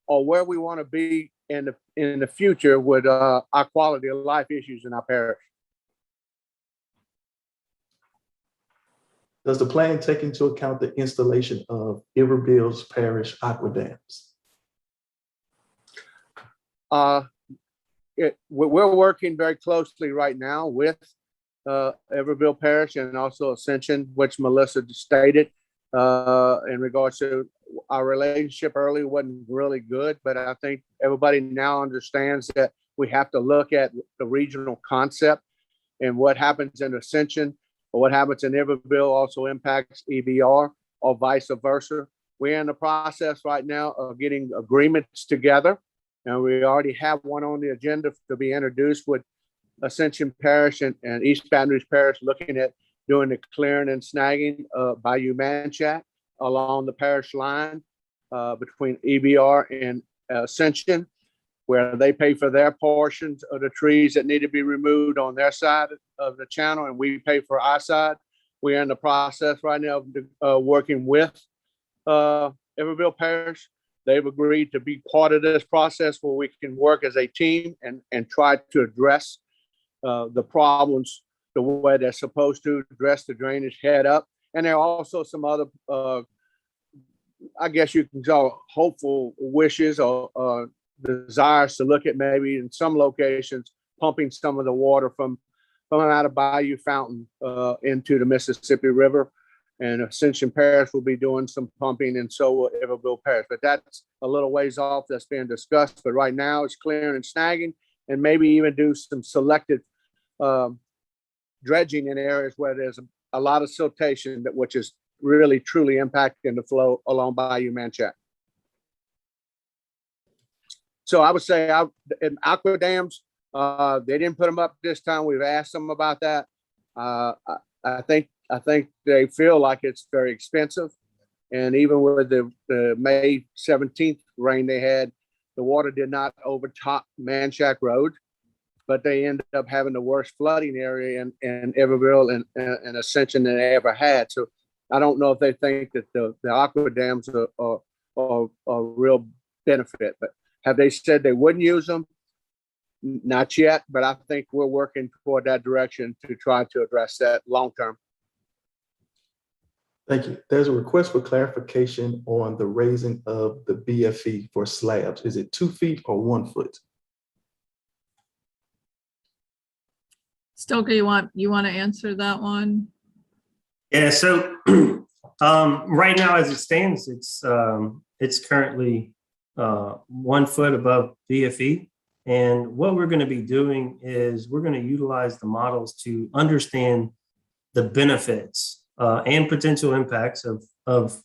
or where we want to be in the future with our quality of life issues in our parish. Does the plan take into account the installation of Iberville's parish aqua dams? We're working very closely right now with Iberville Parish and also Ascension, which Melissa stated. In regards to our relationship earlier wasn't really good, but I think everybody now understands that we have to look at the regional concept, and what happens in Ascension or what happens in Iberville also impacts EBR or vice versa. We're in the process right now of getting agreements together, and we already have one on the agenda to be introduced with Ascension Parish and East Baton Rouge Parish, looking at doing the clearing and snagging Bayou Manchac along the parish line between EBR and Ascension, where they pay for their portions of the trees that need to be removed on their side of the channel, and we pay for our side. We're in the process right now of working with Iberville Parish. They've agreed to be part of this process where we can work as a team and try to address the problems the way they're supposed to, address the drainage head up. And there are also some other, I guess you can call hopeful wishes or desires to look at maybe in some locations pumping some of the water from out of Bayou Fountain into the Mississippi River. And Ascension Parish will be doing some pumping, and so will Iberville Parish. But that's a little ways off. That's being discussed. But right now it's clearing and snagging, and maybe even do some selected dredging in areas where there's a lot of siltation, which is really truly impacting the flow along Bayou Manchac. So I would say in aqua dams, they didn't put them up this time. We've asked them about that. I think they feel like it's very expensive. And even with the May 17th rain they had, the water did not overtop Manchac Road, but they ended up having the worst flooding area in Iberville and Ascension than they ever had. So I don't know if they think that the aqua dams are a real benefit, but have they said they wouldn't use them? Not yet, but I think we're working toward that direction to try to address that long term. Thank you. There's a request for clarification on the raising of the BFE for slabs. Is it 2 feet or 1 foot? Stoker, you want to answer that one? Yeah, so right now as it stands, it's currently 1 foot above BFE. And what we're going to be doing is we're going to utilize the models to understand the benefits and potential impacts of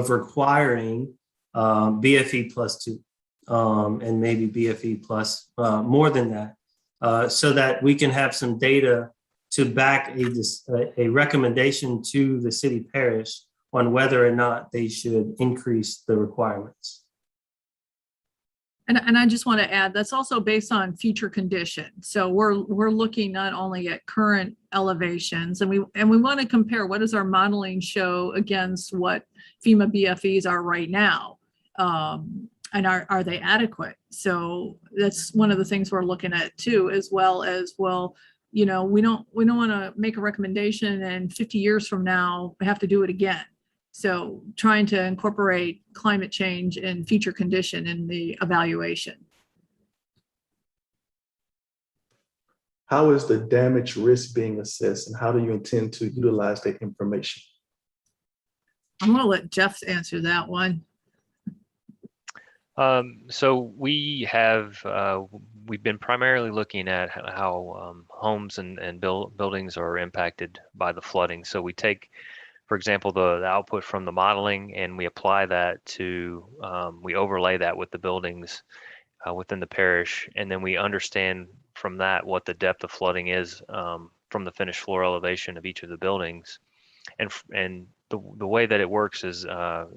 requiring BFE plus 2 and maybe BFE plus more than that, so that we can have some data to back a recommendation to the city parish on whether or not they should increase the requirements. And I just want to add, that's also based on future conditions. So we're looking not only at current elevations, and we want to compare what does our modeling show against what FEMA BFEs are right now. and are they adequate? So that's one of the things we're looking at too, as well as, well, we don't want to make a recommendation and 50 years from now we have to do it again. So trying to incorporate climate change and future condition in the evaluation. How is the damage risk being assessed, and how do you intend to utilize that information? I'm going to let Jeff answer that one. So we've been primarily looking at how homes and buildings are impacted by the flooding. So we take, for example, the output from the modeling, and we apply that to, we overlay that with the buildings within the parish, and then we understand from that what the depth of flooding is from the finished floor elevation of each of the buildings. And the way that it works is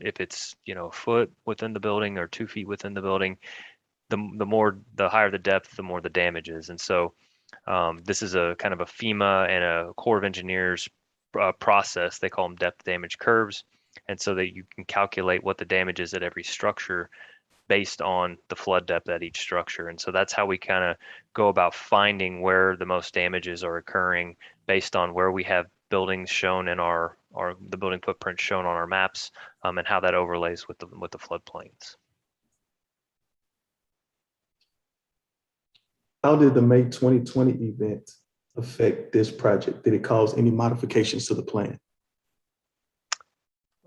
if it's a foot within the building or 2 feet within the building, the higher the depth, the more the damage is. And so this is a kind of a FEMA and a Corps of Engineers process. They call them depth damage curves, and so that you can calculate what the damage is at every structure based on the flood depth at each structure. And so that's how we kind of go about finding where the most damages are occurring based on where we have buildings shown in the building footprint shown on our maps, and how that overlays with the floodplains. How did the May 2020 event affect this project? Did it cause any modifications to the plan?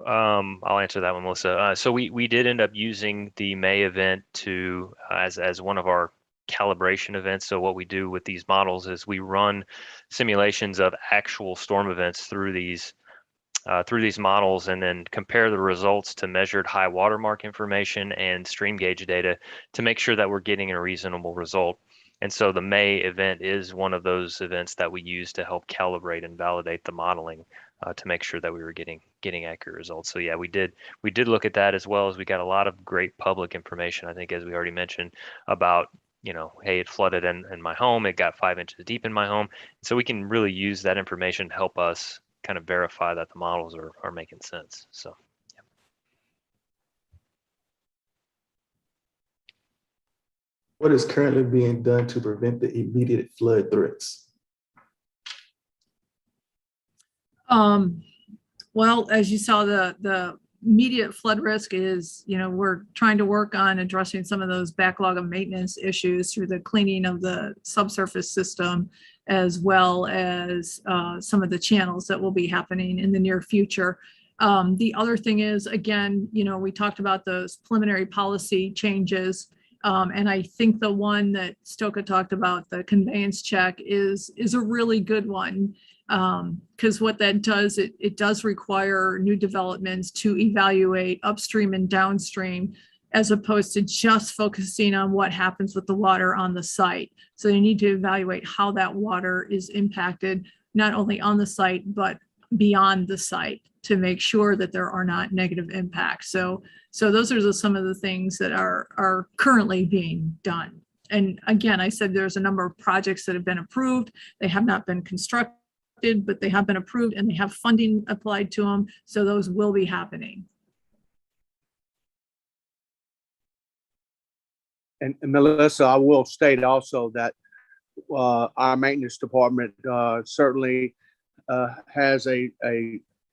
I'll answer that one, Melissa. So we did end up using the May event to as one of our calibration events. So what we do with these models is we run simulations of actual storm events through these models, and then compare the results to measured high watermark information and stream gauge data to make sure that we're getting a reasonable result. And so the May event is one of those events that we use to help calibrate and validate the modeling to make sure that we were getting accurate results. So yeah, we did look at that, as well as we got a lot of great public information, I think, as we already mentioned, about, hey, it flooded in my home, it got 5 inches deep in my home. So we can really use that information to help us kind of verify that the models are making sense. So yeah. What is currently being done to prevent the immediate flood threats? Well, as you saw, the immediate flood risk is, we're trying to work on addressing some of those backlog of maintenance issues through the cleaning of the subsurface system, as well as some of the channels that will be happening in the near future. The other thing is, again, we talked about those preliminary policy changes. And I think the one that Stoka talked about, the conveyance check, is a really good one. Because what that does, it does require new developments to evaluate upstream and downstream, as opposed to just focusing on what happens with the water on the site. So you need to evaluate how that water is impacted, not only on the site, but beyond the site, to make sure that there are not negative impacts. So those are some of the things that are currently being done. And again, I said there's a number of projects that have been approved. They have not been constructed, but they have been approved and they have funding applied to them. So those will be happening. And Melissa, I will state also that our maintenance department certainly has a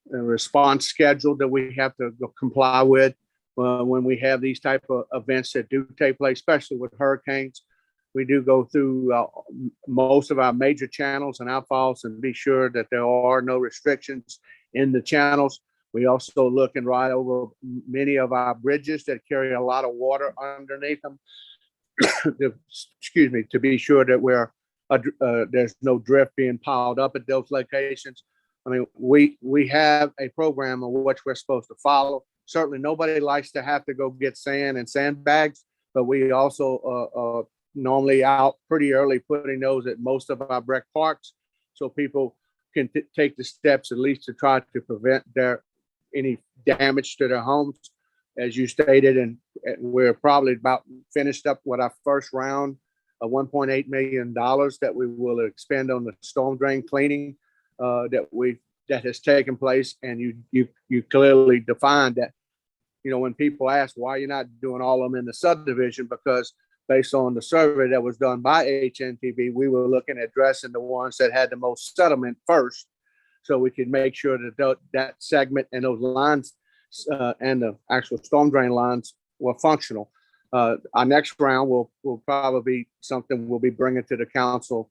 response schedule that we have to comply with when we have these type of events that do take place, especially with hurricanes. We do go through most of our major channels and outfalls and be sure that there are no restrictions in the channels. We also look and ride over many of our bridges that carry a lot of water underneath them. Excuse me, to be sure that there's no drift being piled up at those locations. I mean, we have a program of which we're supposed to follow. Certainly nobody likes to have to go get sand and sandbags, but we also normally out pretty early putting those at most of our rec parks, so people can take the steps at least to try to prevent any damage to their homes. As you stated, and we're probably about finished up with our first round of $1.8 million that we will expend on the storm drain cleaning that has taken place. And you clearly defined that when people ask why you're not doing all of them in the subdivision, because based on the survey that was done by HNTB, we were looking at addressing the ones that had the most settlement first, so we could make sure that that segment and those lines and the actual storm drain lines were functional. Our next round will probably be something we'll be bringing to the council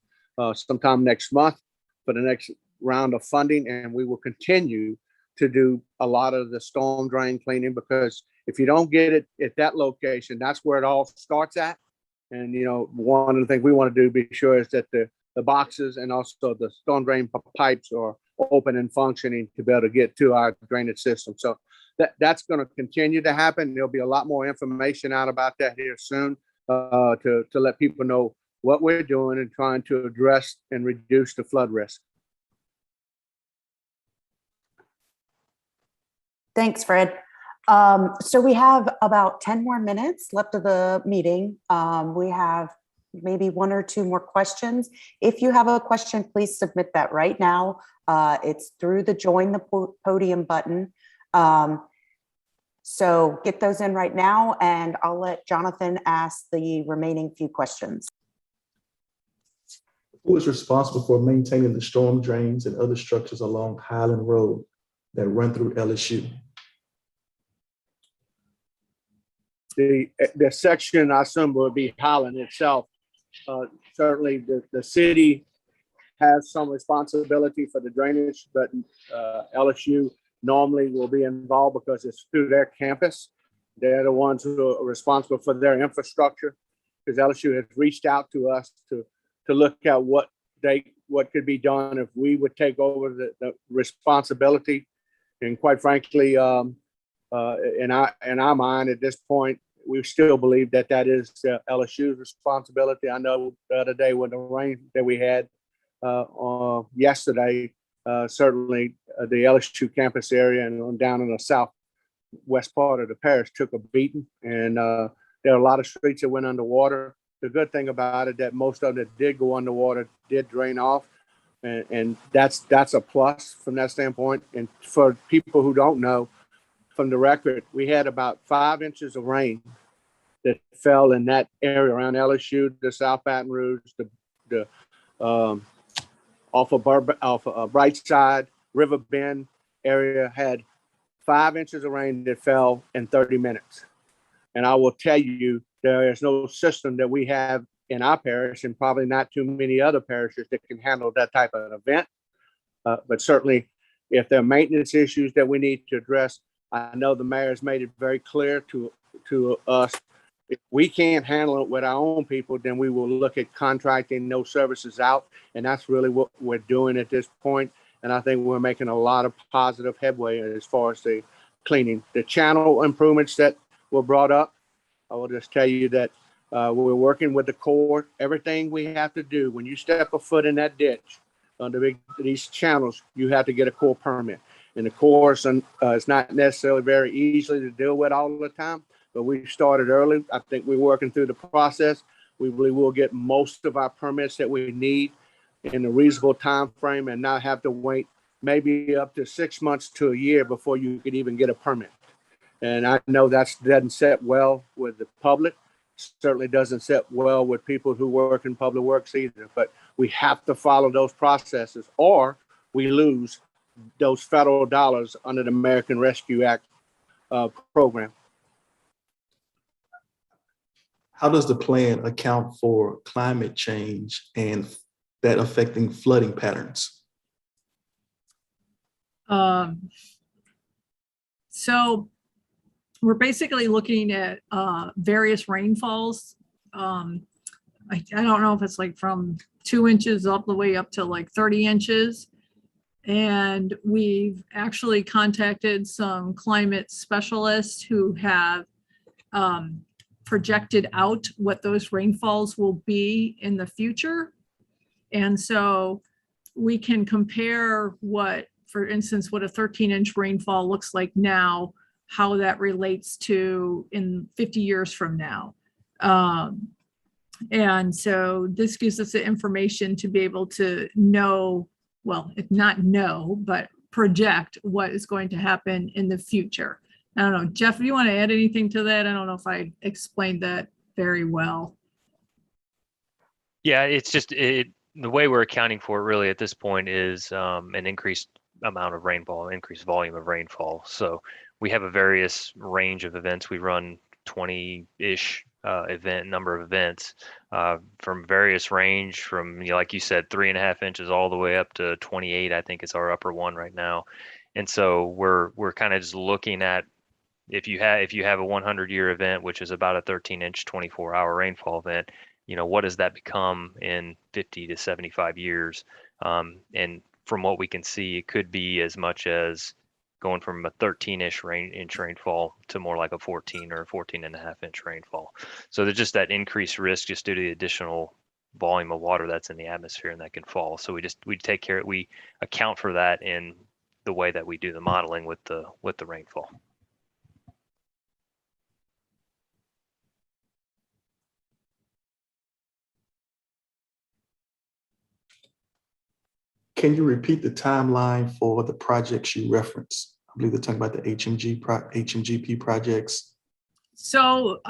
sometime next month for the next round of funding, and we will continue to do a lot of the storm drain cleaning, because if you don't get it at that location, that's where it all starts at. And one of the things we want to do, be sure, is that the boxes and also the storm drain pipes are open and functioning to be able to get to our drainage system. So that's going to continue to happen. There'll be a lot more information out about that here soon to let people know what we're doing and trying to address and reduce the flood risk. Thanks, Fred. So we have about 10 more minutes left of the meeting. We have maybe one or two more questions. If you have a question, please submit that right now. It's through the Join the Podium button. So get those in right now, and I'll let Jonathan ask the remaining few questions. Who is responsible for maintaining the storm drains and other structures along Highland Road that run through LSU? The section, I assume, will be Highland itself. Certainly the city has some responsibility for the drainage, but LSU normally will be involved because it's through their campus. They're the ones who are responsible for their infrastructure, because LSU has reached out to us to look at what could be done if we would take over the responsibility. And quite frankly, in our mind at this point, we still believe that is LSU's responsibility. I know the other day when the rain that we had yesterday, certainly the LSU campus area and down in the southwest part of the parish took a beating, and there are a lot of streets that went underwater. The good thing about it, that most of it did go underwater, did drain off, and that's a plus from that standpoint. And for people who don't know, from the record, we had about 5 inches of rain that fell in that area around LSU, the South Baton Rouge, the off of Brightside, River Bend area had 5 inches of rain that fell in 30 minutes. And I will tell you, there is no system that we have in our parish, and probably not too many other parishes, that can handle that type of event. But certainly, if there are maintenance issues that we need to address, I know the mayor has made it very clear to us, if we can't handle it with our own people, then we will look at contracting those services out. And that's really what we're doing at this point. And I think we're making a lot of positive headway as far as the cleaning. The channel improvements that were brought up, I will just tell you that we're working with the Corps. Everything we have to do, when you step a foot in that ditch under these channels, you have to get a Corps permit. And the Corps is not necessarily very easily to deal with all the time, but we started early. I think we're working through the process. We believe we'll get most of our permits that we need in a reasonable time frame, and not have to wait maybe up to 6 months to a year before you could even get a permit. And I know that doesn't set well with the public. Certainly doesn't set well with people who work in public works either. But we have to follow those processes, or we lose those federal dollars under the American Rescue Act program. How does the plan account for climate change and that affecting flooding patterns? So we're basically looking at various rainfalls. I don't know if it's like from 2 inches all the way up to like 30 inches. And we've actually contacted some climate specialists who have projected out what those rainfalls will be in the future. And so we can compare what, for instance, what a 13-inch rainfall looks like now, how that relates to in 50 years from now. And so this gives us the information to be able to know, well, if not know, but project what is going to happen in the future. I don't know, Jeff, do you want to add anything to that? I don't know if I explained that very well. Yeah, it's just the way we're accounting for it really at this point is an increased amount of rainfall, increased volume of rainfall. So we have a various range of events. We run 20-ish number of events from various range from, like you said, 3.5 inches all the way up to 28. I think is our upper one right now. And so we're kind of just looking at if you have a 100-year event, which is about a 13-inch, 24-hour rainfall event, what does that become in 50 to 75 years? And from what we can see, it could be as much as going from a 13-ish inch rainfall to more like a 14 or 14.5-inch rainfall. So there's just that increased risk just due to the additional volume of water that's in the atmosphere and that can fall. So we account for that in the way that we do the modeling with the rainfall. Can you repeat the timeline for the projects you referenced? I believe they're talking about the HMGP projects. So,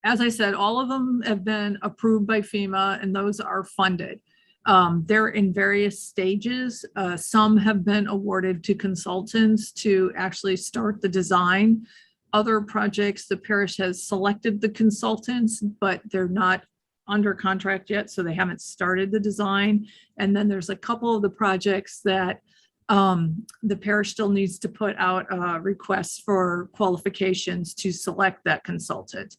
as I said, all of them have been approved by FEMA and those are funded. They're in various stages. Some have been awarded to consultants to actually start the design. Other projects, the parish has selected the consultants, but they're not under contract yet, so they haven't started the design. And then there's a couple of the projects that the parish still needs to put out requests for qualifications to select that consultant.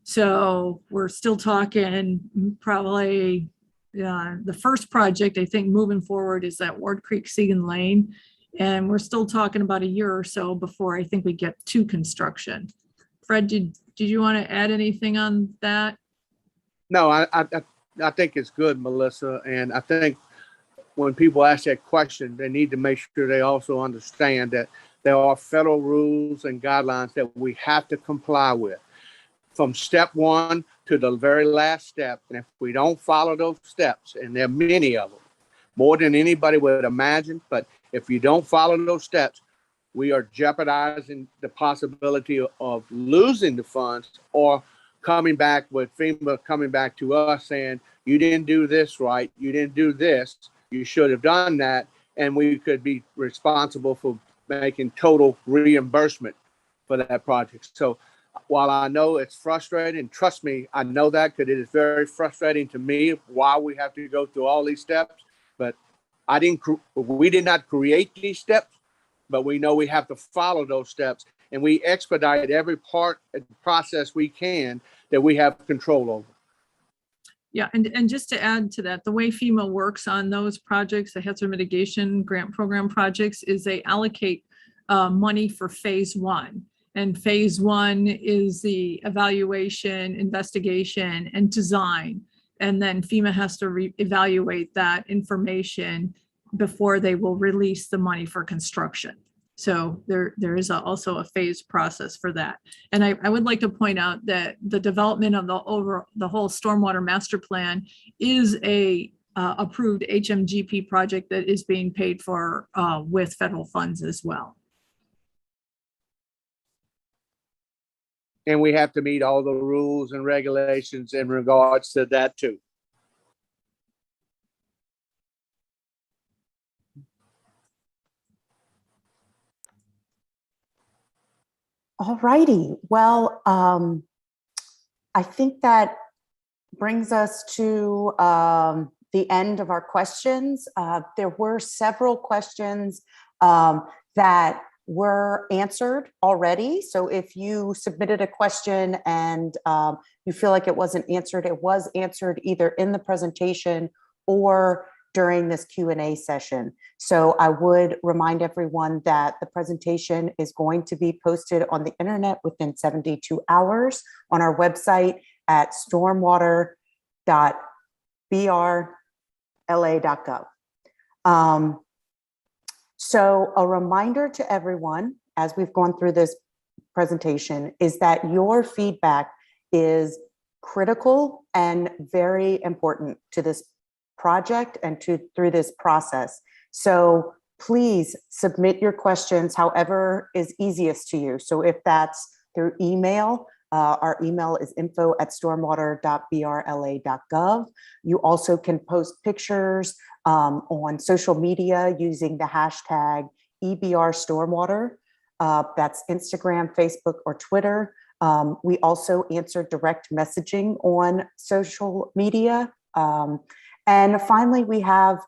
So we're still talking probably the first project, I think, moving forward is that Ward Creek Segan Lane. And we're still talking about a year or so before I think we get to construction. Fred, did you want to add anything on that? No, I think it's good, Melissa. And I think when people ask that question, they need to make sure they also understand that there are federal rules and guidelines that we have to comply with from step one to the very last step. And if we don't follow those steps, and there are many of them, more than anybody would imagine, but if you don't follow those steps, we are jeopardizing the possibility of losing the funds or coming back with FEMA coming back to us saying, you didn't do this right, you didn't do this, you should have done that, and we could be responsible for making total reimbursement for that project. So while I know it's frustrating, trust me, I know that because it is very frustrating to me why we have to go through all these steps, but we did not create these steps, but we know we have to follow those steps, and we expedite every part and process we can that we have control over. Yeah, and just to add to that, the way FEMA works on those projects, the hazard mitigation grant program projects, is they allocate money for phase one. And phase one is the evaluation, investigation, and design. And then FEMA has to evaluate that information before they will release the money for construction. So there is also a phased process for that. And I would like to point out that the development of the whole stormwater master plan is a approved HMGP project that is being paid for with federal funds as well. And we have to meet all the rules and regulations in regards to that too. All righty. Well, I think that brings us to the end of our questions. There were several questions that were answered already. So if you submitted a question and you feel like it wasn't answered, it was answered either in the presentation or during this Q&A session. So I would remind everyone that the presentation is going to be posted on the internet within 72 hours on our website at stormwater.brla.gov. So a reminder to everyone, as we've gone through this presentation, is that your feedback is critical and very important to this project and through this process. So please submit your questions however is easiest to you. So if that's through email, our email is info@stormwater.brla.gov. You also can post pictures on social media using the hashtag EBR Stormwater. That's Instagram, Facebook, or Twitter. We also answer direct messaging on social media. And finally, we have,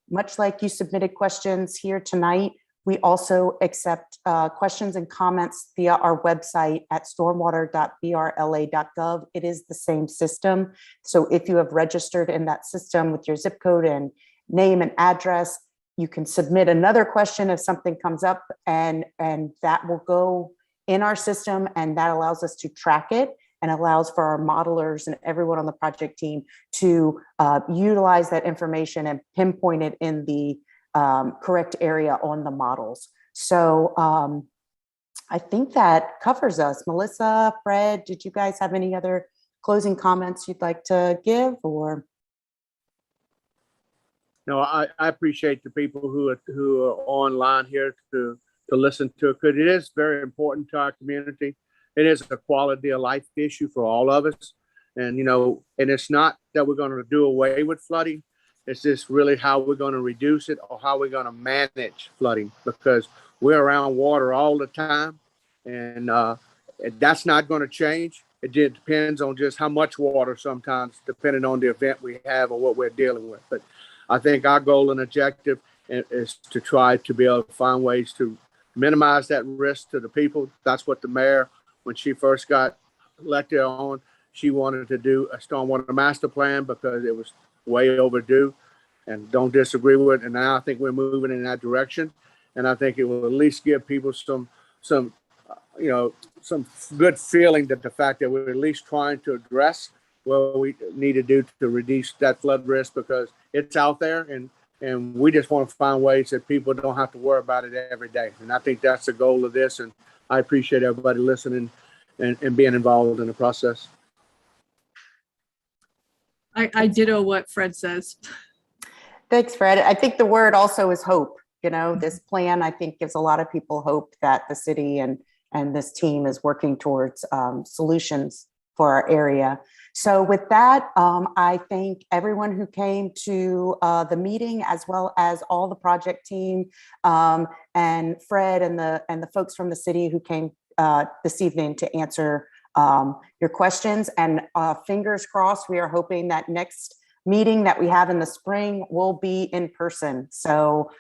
much like you submitted questions here tonight, we also accept questions and comments via our website at stormwater.brla.gov. It is the same system. So if you have registered in that system with your zip code and name and address, you can submit another question if something comes up, and that will go in our system, and that allows us to track it and allows for our modelers and everyone on the project team to utilize that information and pinpoint it in the correct area on the models. So I think that covers us. Melissa, Fred, did you guys have any other closing comments you'd like to give, or? No, I appreciate the people who are online here to listen to it, because it is very important to our community. It is a quality of life issue for all of us. And, and it's not that we're going to do away with flooding. It's just really how we're going to reduce it, or how we're going to manage flooding, because we're around water all the time. And that's not going to change. It just depends on just how much water sometimes, depending on the event we have or what we're dealing with. But I think our goal and objective is to try to be able to find ways to minimize that risk to the people. That's what the mayor, when she first got elected on, she wanted to do a stormwater master plan because it was way overdue, and don't disagree with it. And now I think we're moving in that direction. And I think it will at least give people some good feeling that the fact that we're at least trying to address what we need to do to reduce that flood risk, because it's out there, and we just want to find ways that people don't have to worry about it every day. And I think that's the goal of this. And I appreciate everybody listening and being involved in the process. I ditto what Fred says. Thanks, Fred. I think the word also is hope. This plan, I think, gives a lot of people hope that the city and this team is working towards solutions for our area. So with that, I thank everyone who came to the meeting, as well as all the project team, and Fred and the folks from the city who came this evening to answer your questions. And fingers crossed, we are hoping that next meeting that we have in the spring will be in person. So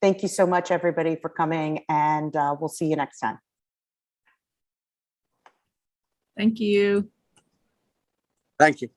thank you so much, everybody, for coming, and we'll see you next time. Thank you. Thank you.